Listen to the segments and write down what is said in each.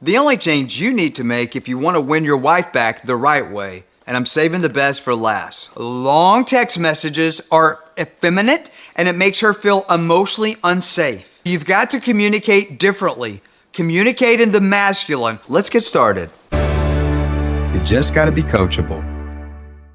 The only change you need to make if you want to win your wife back the right way, and I'm saving the best for last. Long text messages are effeminate and it makes her feel emotionally unsafe. You've got to communicate differently. Communicate in the masculine. Let's get started. You just got to be coachable.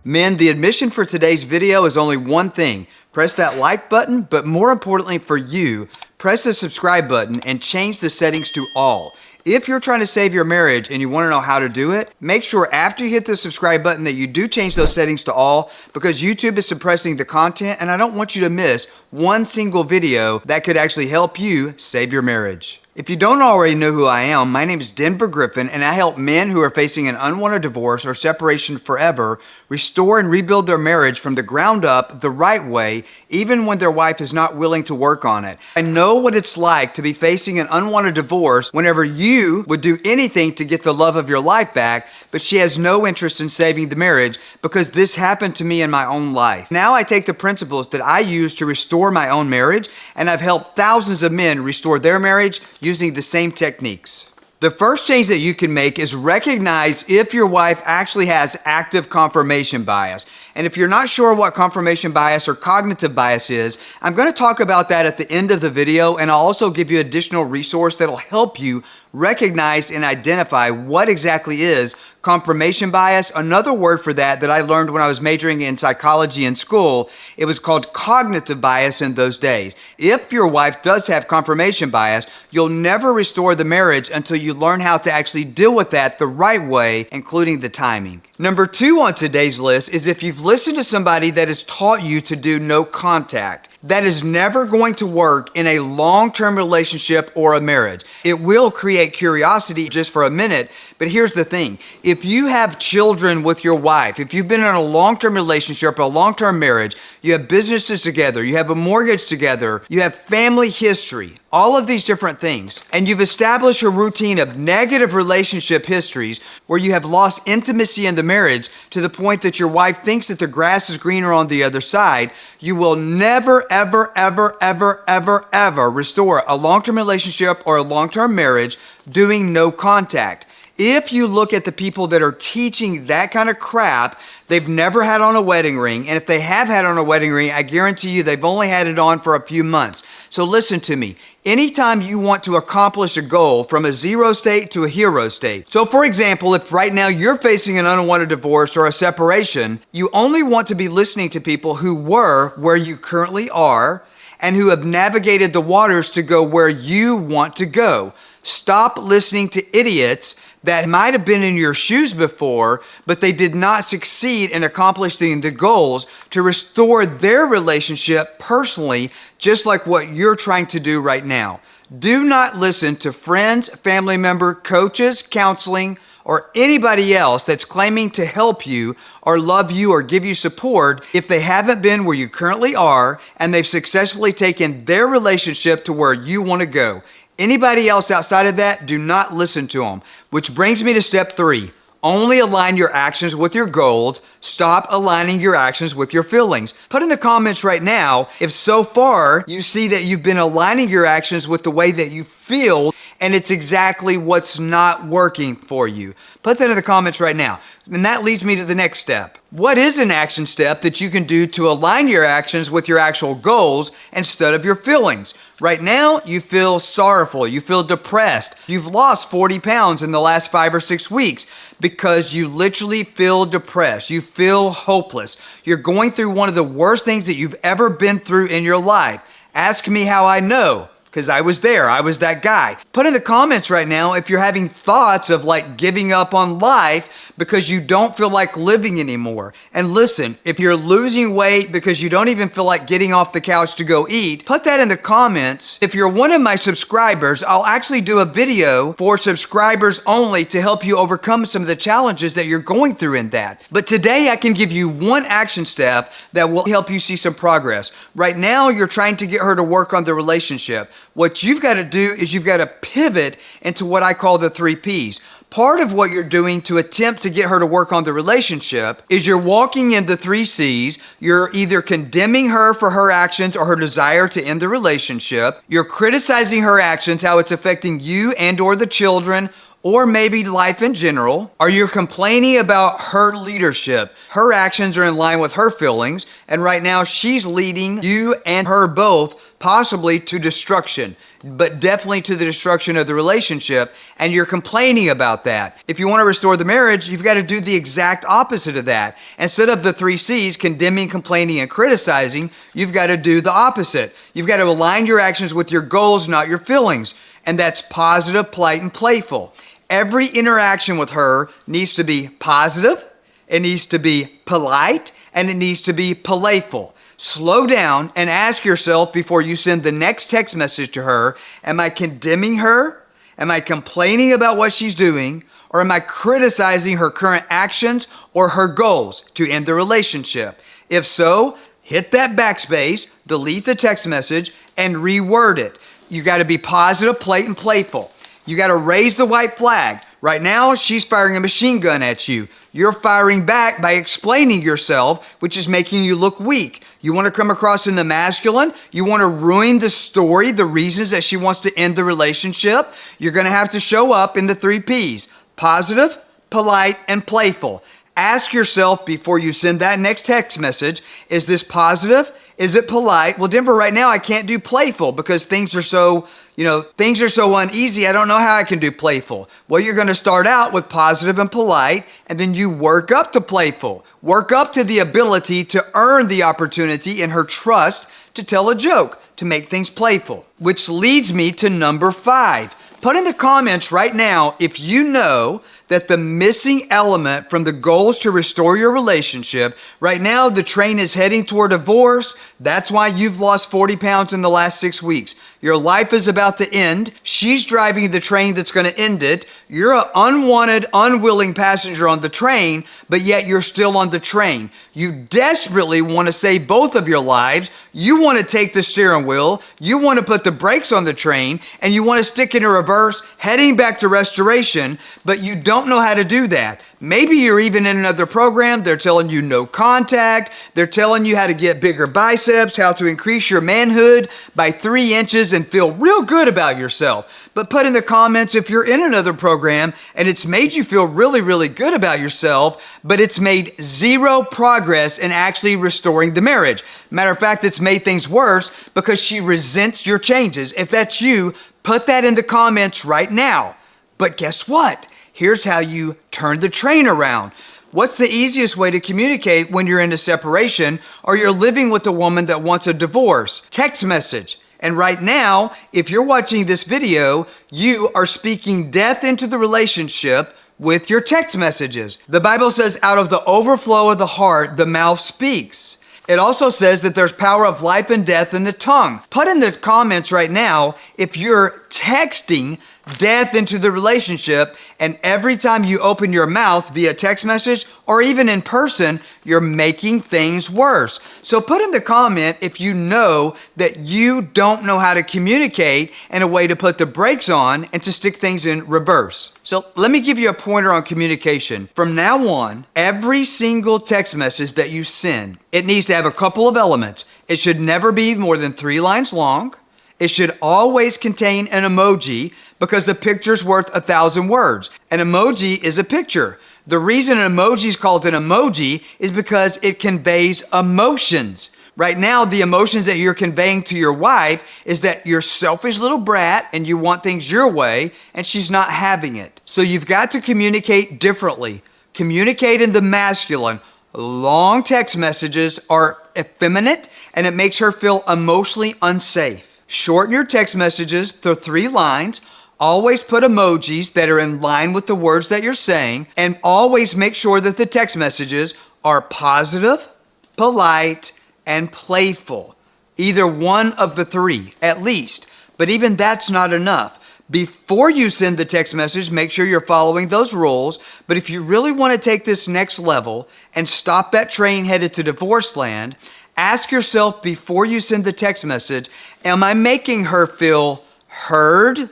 Men, the admission for today's video is only one thing. Press that like button, but more importantly for you, press the subscribe button and change the settings to all. If you're trying to save your marriage and you want to know how to do it, make sure after you hit the subscribe button that you do change those settings to all, because YouTube is suppressing the content and I don't want you to miss one single video that could actually help you save your marriage. If you don't already know who I am, my name is Griffin and I help men who are facing an unwanted divorce or separation forever restore and rebuild their marriage from the ground up the right way, even when their wife is not willing to work on it. I know what it's like to be facing an unwanted divorce whenever you would do anything to get the love of your life back, but she has no interest in saving the marriage, because this happened to me in my own life. Now I take the principles that I use to restore my own marriage, and I've helped thousands of men restore their marriage using the same techniques. The first change that you can make is recognize if your wife actually has active confirmation bias. And if you're not sure what confirmation bias or cognitive bias is, I'm going to talk about that at the end of the video, and I'll also give you additional resource that'll help you recognize and identify what exactly is confirmation bias. Another word for that I learned when I was majoring in psychology in school, it was called cognitive bias in those days. If your wife does have confirmation bias, you'll never restore the marriage until you learn how to actually deal with that the right way, including the timing. Number 2 on today's list is if you've listened to somebody that has taught you to do no contact. That is never going to work in a long-term relationship or a marriage. It will create curiosity just for a minute, but here's the thing. If you have children with your wife, if you've been in a long-term relationship or a long-term marriage, you have businesses together, you have a mortgage together, you have family history, all of these different things, and you've established a routine of negative relationship histories where you have lost intimacy in the marriage to the point that your wife thinks that the grass is greener on the other side, you will never, ever, ever, ever, ever, ever restore a long-term relationship or a long-term marriage doing no contact. If you look at the people that are teaching that kind of crap, they've never had on a wedding ring. And if they have had on a wedding ring, I guarantee you they've only had it on for a few months. So listen to me. Anytime you want to accomplish a goal from a 0 state to a hero state. So for example, if right now you're facing an unwanted divorce or a separation, you only want to be listening to people who were where you currently are and who have navigated the waters to go where you want to go. Stop listening to idiots that might have been in your shoes before, but they did not succeed in accomplishing the goals to restore their relationship personally, just like what you're trying to do right now. Do not listen to friends, family member, coaches, counseling, or anybody else that's claiming to help you or love you or give you support if they haven't been where you currently are and they've successfully taken their relationship to where you want to go. Anybody else outside of that, do not listen to them. Which brings me to step 3. Only align your actions with your goals. Stop aligning your actions with your feelings. Put in the comments right now if so far you see that you've been aligning your actions with the way that you feel and it's exactly what's not working for you. Put that in the comments right now. And that leads me to the next step. What is an action step that you can do to align your actions with your actual goals instead of your feelings? Right now, you feel sorrowful, you feel depressed. You've lost 40 pounds in the last 5 or 6 weeks because you literally feel depressed. You feel hopeless. You're going through one of the worst things that you've ever been through in your life. Ask me how I know. Because I was there. I was that guy. Put in the comments right now if you're having thoughts of like giving up on life because you don't feel like living anymore. And listen, if you're losing weight because you don't even feel like getting off the couch to go eat, put that in the comments. If you're one of my subscribers, I'll actually do a video for subscribers only to help you overcome some of the challenges that you're going through in that. But today I can give you one action step that will help you see some progress. Right now, you're trying to get her to work on the relationship. What you've got to do is you've got to pivot into what I call the 3 Ps. Part of what you're doing to attempt to get her to work on the relationship is you're walking in the 3 Cs. You're either condemning her for her actions or her desire to end the relationship. You're criticizing her actions, how it's affecting you and or the children, or maybe life in general, or you're complaining about her leadership. Her actions are in line with her feelings, and right now she's leading you and her both possibly to destruction, but definitely to the destruction of the relationship, and you're complaining about that. If you want to restore the marriage, you've got to do the exact opposite of that. Instead of the 3 C's, condemning, complaining, and criticizing, you've got to do the opposite. You've got to align your actions with your goals, not your feelings, and that's positive, polite, and playful. Every interaction with her needs to be positive, it needs to be polite, and it needs to be playful. Slow down and ask yourself before you send the next text message to her, am I condemning her? Am I complaining about what she's doing? Or am I criticizing her current actions or her goals to end the relationship? If so, hit that backspace, delete the text message, and reword it. You got to be positive, polite, and playful. You got to raise the white flag. Right now, she's firing a machine gun at you. You're firing back by explaining yourself, which is making you look weak. You want to come across in the masculine. You want to ruin the story, the reasons that she wants to end the relationship. You're going to have to show up in the 3 P's: positive, polite, and playful. Ask yourself before you send that next text message, is this positive? Is it polite? Well, Denver, right now I can't do playful because things are so uneasy. I don't know how I can do playful. Well, you're going to start out with positive and polite, and then you work up to playful. Work up to the ability to earn the opportunity and her trust to tell a joke, to make things playful. Which leads me to number 5. Put in the comments right now if you know that the missing element from the goals to restore your relationship, right now the train is heading toward divorce. That's why you've lost 40 pounds in the last 6 weeks. Your life is about to end. She's driving the train that's going to end it. You're an unwanted, unwilling passenger on the train, but yet you're still on the train. You desperately want to save both of your lives. You want to take the steering wheel. You want to put the brakes on the train, and you want to stick in a reverse, heading back to restoration, but you don't know how to do that. Maybe you're even in another program. They're telling you no contact. They're telling you how to get bigger biceps, how to increase your manhood by 3 inches and feel real good about yourself. But put in the comments if you're in another program and it's made you feel really, really good about yourself, but it's made 0 progress in actually restoring the marriage. Matter of fact, it's made things worse because she resents your changes. If that's you, put that in the comments right now. But guess what? Here's how you turn the train around. What's the easiest way to communicate when you're in a separation or you're living with a woman that wants a divorce? Text message. And right now, if you're watching this video, you are speaking death into the relationship with your text messages. The Bible says, out of the overflow of the heart, the mouth speaks. It also says that there's power of life and death in the tongue. Put in the comments right now if you're texting death into the relationship, and every time you open your mouth via text message or even in person, you're making things worse. So put in the comment if you know that you don't know how to communicate and a way to put the brakes on and to stick things in reverse. So let me give you a pointer on communication. From now on, every single text message that you send, it needs to have a couple of elements. It should never be more than 3 lines long. It should always contain an emoji because a picture's worth 1,000 words. An emoji is a picture. The reason an emoji is called an emoji is because it conveys emotions. Right now, the emotions that you're conveying to your wife is that you're a selfish little brat and you want things your way, and she's not having it. So you've got to communicate differently. Communicate in the masculine. Long text messages are effeminate, and it makes her feel emotionally unsafe. Shorten your text messages to 3 lines. Always put emojis that are in line with the words that you're saying, and always make sure that the text messages are positive, polite, and playful. Either one of the 3, at least. But even that's not enough. Before you send the text message, make sure you're following those rules. But if you really want to take this next level and stop that train headed to divorce land, ask yourself before you send the text message, am I making her feel heard,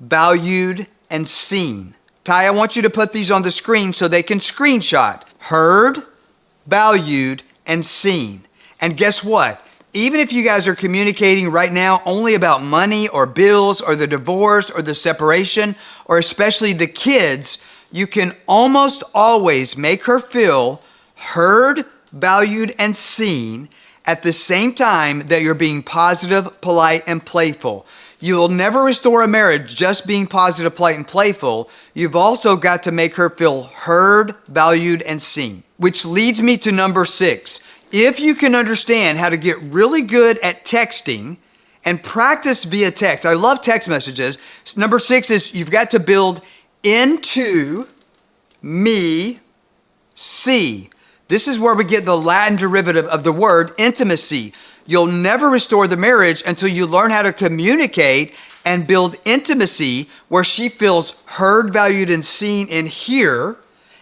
valued, and seen? Ty, I want you to put these on the screen so they can screenshot. Heard, valued, and seen. And guess what? Even if you guys are communicating right now only about money or bills or the divorce or the separation or especially the kids, you can almost always make her feel heard, valued, and seen at the same time that you're being positive, polite, and playful. You'll never restore a marriage just being positive, polite, and playful. You've also got to make her feel heard, valued, and seen. Which leads me to number 6. If you can understand how to get really good at texting and practice via text, I love text messages. Number 6 is you've got to build into me see. This is where we get the Latin derivative of the word intimacy. You'll never restore the marriage until you learn how to communicate and build intimacy where she feels heard, valued, and seen in here.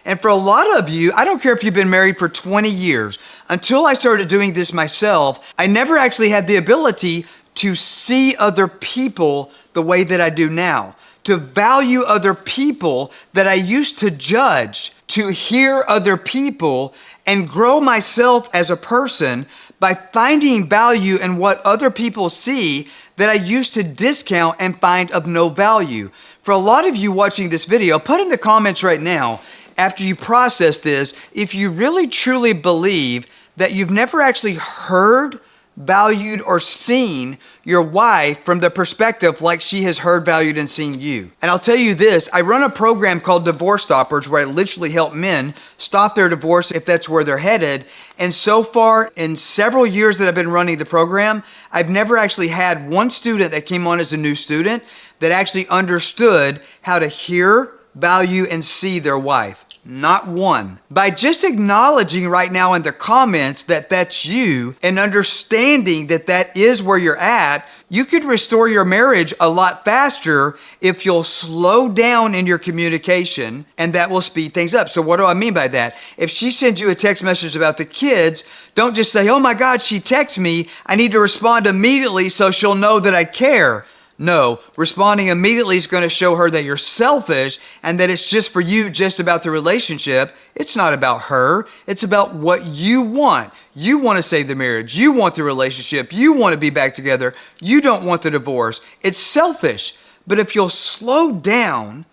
And for a lot of you, I don't care if you've been married for 20 years, until I started doing this myself, I never actually had the ability to see other people the way that I do now, to value other people that I used to judge, to hear other people and grow myself as a person by finding value in what other people see that I used to discount and find of no value. For a lot of you watching this video, put in the comments right now, after you process this, if you really truly believe that you've never actually heard, valued, or seen your wife from the perspective like she has heard, valued, and seen you. And I'll tell you this, I run a program called Divorce Stoppers where I literally help men stop their divorce if that's where they're headed. And so far, in several years that I've been running the program, I've never actually had one student that came on as a new student that actually understood how to hear, value, and see their wife. Not one. By just acknowledging right now in the comments that that's you and understanding that that is where you're at, you could restore your marriage a lot faster if you'll slow down in your communication, and that will speed things up. So what do I mean by that? If she sends you a text message about the kids, don't just say, oh my God, she texted me. I need to respond immediately so she'll know that I care. No, responding immediately is going to show her that you're selfish and that it's just for you, just about the relationship. It's not about her. It's about what you want. You want to save the marriage. You want the relationship. You want to be back together. You don't want the divorce. It's selfish. But if you'll slow down,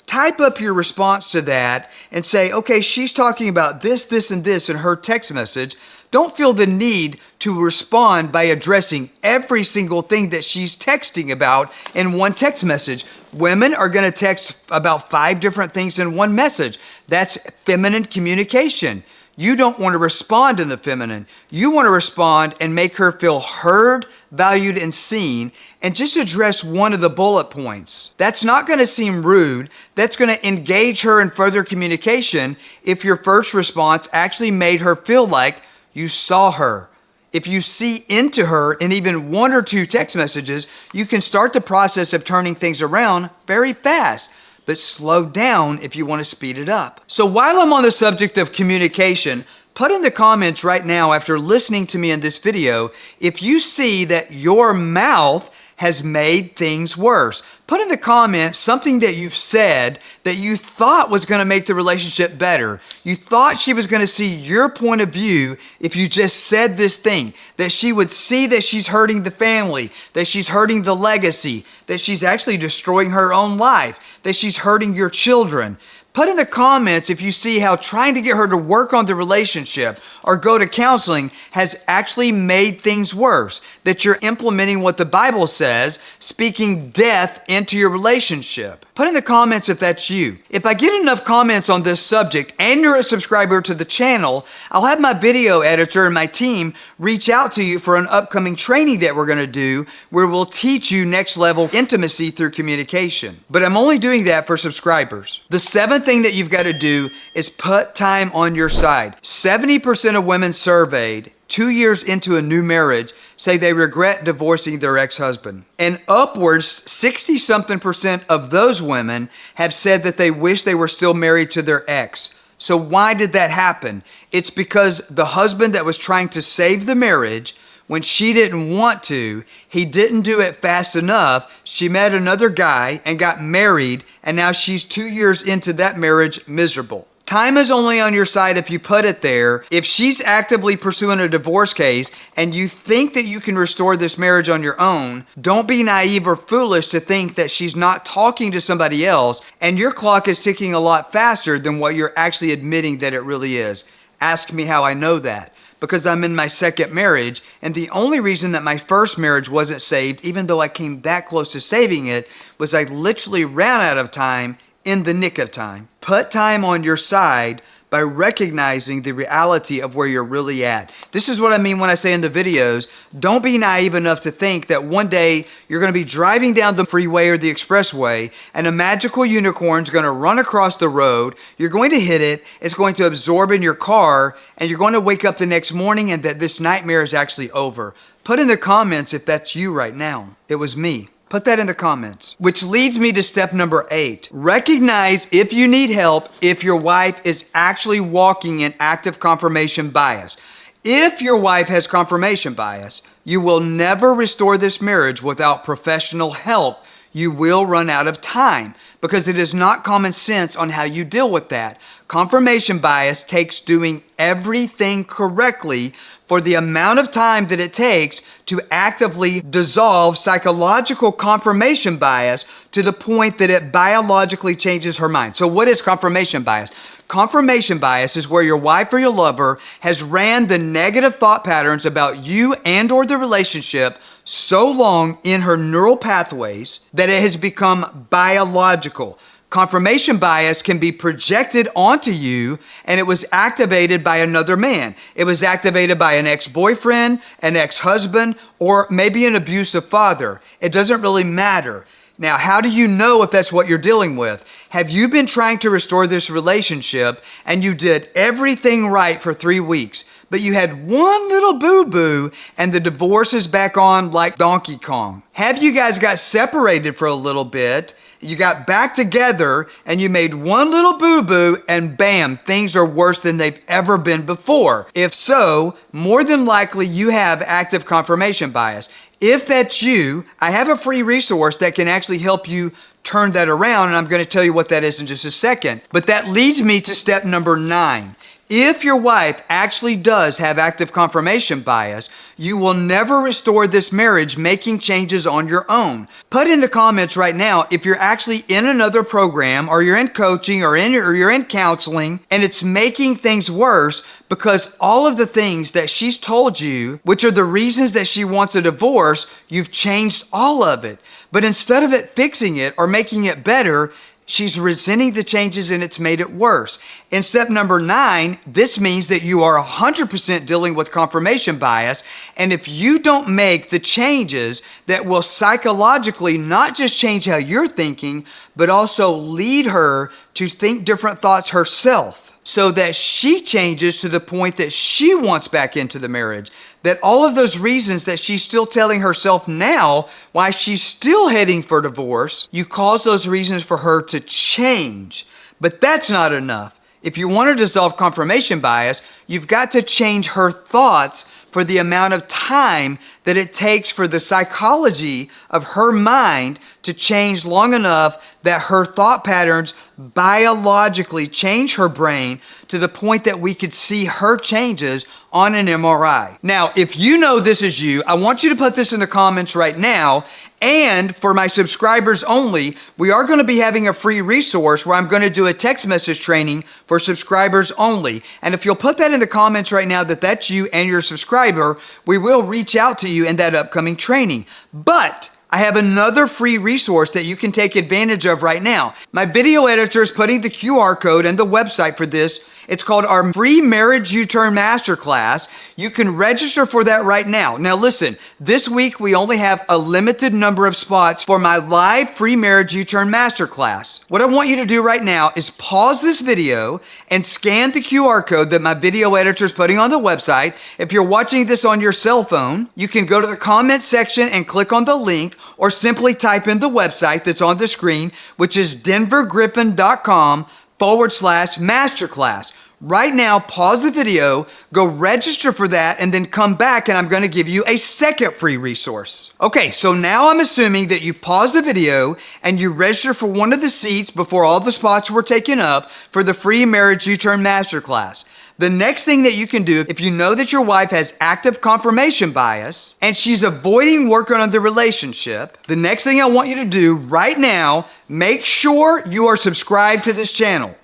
type up your response to that and say, okay, she's talking about this, this, and this in her text message. Don't feel the need to respond by addressing every single thing that she's texting about in one text message. Women are going to text about 5 different things in one message. That's feminine communication. You don't want to respond in the feminine. You want to respond and make her feel heard, valued, and seen, and just address one of the bullet points. That's not going to seem rude. That's going to engage her in further communication if your first response actually made her feel like you saw her. If you see into her in even 1 or 2 text messages, you can start the process of turning things around very fast, but slow down if you want to speed it up. So while I'm on the subject of communication, put in the comments right now after listening to me in this video, if you see that your mouth has made things worse. Put in the comments something that you've said that you thought was going to make the relationship better. You thought she was going to see your point of view if you just said this thing, that she would see that she's hurting the family, that she's hurting the legacy, that she's actually destroying her own life, that she's hurting your children. Put in the comments if you see how trying to get her to work on the relationship or go to counseling has actually made things worse, that you're implementing what the Bible says, speaking death into your relationship. Put in the comments if that's you. If I get enough comments on this subject and you're a subscriber to the channel, I'll have my video editor and my team reach out to you for an upcoming training that we're going to do where we'll teach you next level intimacy through communication. But I'm only doing that for subscribers. The 7th thing that you've got to do is put time on your side. 70% of women surveyed 2 years into a new marriage say they regret divorcing their ex-husband. And upwards 60-something% of those women have said that they wish they were still married to their ex. So why did that happen? It's because the husband that was trying to save the marriage, when she didn't want to, he didn't do it fast enough. She met another guy and got married, and now she's 2 years into that marriage miserable. Time is only on your side if you put it there. If she's actively pursuing a divorce case and you think that you can restore this marriage on your own, don't be naive or foolish to think that she's not talking to somebody else and your clock is ticking a lot faster than what you're actually admitting that it really is. Ask me how I know that. Because I'm in my second marriage, and the only reason that my first marriage wasn't saved, even though I came that close to saving it, was I literally ran out of time in the nick of time. Put time on your side by recognizing the reality of where you're really at. This is what I mean when I say in the videos, don't be naive enough to think that one day you're going to be driving down the freeway or the expressway and a magical unicorn's going to run across the road, you're going to hit it, it's going to absorb in your car, and you're going to wake up the next morning and that this nightmare is actually over. Put in the comments if that's you right now. It was me. Put that in the comments. Which leads me to step number 8. Recognize if you need help if your wife is actually walking in active confirmation bias. If your wife has confirmation bias, you will never restore this marriage without professional help. You will run out of time because it is not common sense on how you deal with that. Confirmation bias takes doing everything correctly for the amount of time that it takes to actively dissolve psychological confirmation bias to the point that it biologically changes her mind. So what is confirmation bias? Confirmation bias is where your wife or your lover has ran the negative thought patterns about you and or the relationship so long in her neural pathways that it has become biological. Confirmation bias can be projected onto you, and it was activated by another man. It was activated by an ex-boyfriend, an ex-husband, or maybe an abusive father. It doesn't really matter. Now, how do you know if that's what you're dealing with? Have you been trying to restore this relationship and you did everything right for 3 weeks, but you had one little boo-boo and the divorce is back on like Donkey Kong? Have you guys got separated for a little bit, you got back together and you made one little boo-boo and bam, things are worse than they've ever been before? If so, more than likely you have active confirmation bias. If that's you, I have a free resource that can actually help you turn that around, and I'm going to tell you what that is in just a second. But that leads me to step number 9. If your wife actually does have active confirmation bias, you will never restore this marriage making changes on your own. Put in the comments right now if you're actually in another program or you're in coaching or you're in counseling and it's making things worse because all of the things that she's told you, which are the reasons that she wants a divorce, you've changed all of it. But instead of it fixing it or making it better, she's resenting the changes and it's made it worse. In step number 9, this means that you are 100% dealing with confirmation bias. And if you don't make the changes that will psychologically not just change how you're thinking, but also lead her to think different thoughts herself, so that she changes to the point that she wants back into the marriage, that all of those reasons that she's still telling herself now why she's still heading for divorce, you cause those reasons for her to change. But that's not enough. If you want to dissolve confirmation bias, you've got to change her thoughts for the amount of time that it takes for the psychology of her mind to change long enough that her thought patterns biologically change her brain to the point that we could see her changes on an MRI. Now, if you know this is you, I want you to put this in the comments right now. And for my subscribers only, we are going to be having a free resource where I'm going to do a text message training for subscribers only. And if you'll put that in the comments right now that that's you and your subscriber, we will reach out to you in that upcoming training. But I have another free resource that you can take advantage of right now. My video editor is putting the QR code and the website for this. It's called our free Marriage U-Turn Masterclass. You can register for that right now. Now listen, this week we only have a limited number of spots for my live free Marriage U-Turn Masterclass. What I want you to do right now is pause this video and scan the QR code that my video editor is putting on the website. If you're watching this on your cell phone, you can go to the comment section and click on the link, or simply type in the website that's on the screen, which is denvergriffin.com/masterclass. Right now, pause the video, go register for that, and then come back and I'm gonna give you a second free resource. Okay, so now I'm assuming that you pause the video and you register for one of the seats before all the spots were taken up for the free Marriage U-Turn Masterclass. The next thing that you can do, if you know that your wife has active confirmation bias and she's avoiding working on the relationship, the next thing I want you to do right now, make sure you are subscribed to this channel.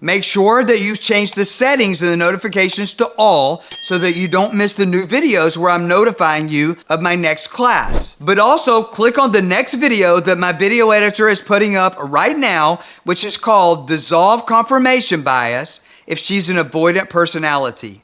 Make sure that you've changed the settings and the notifications to all so that you don't miss the new videos where I'm notifying you of my next class. But also click on the next video that my video editor is putting up right now, which is called Dissolve Confirmation Bias if she's an avoidant personality.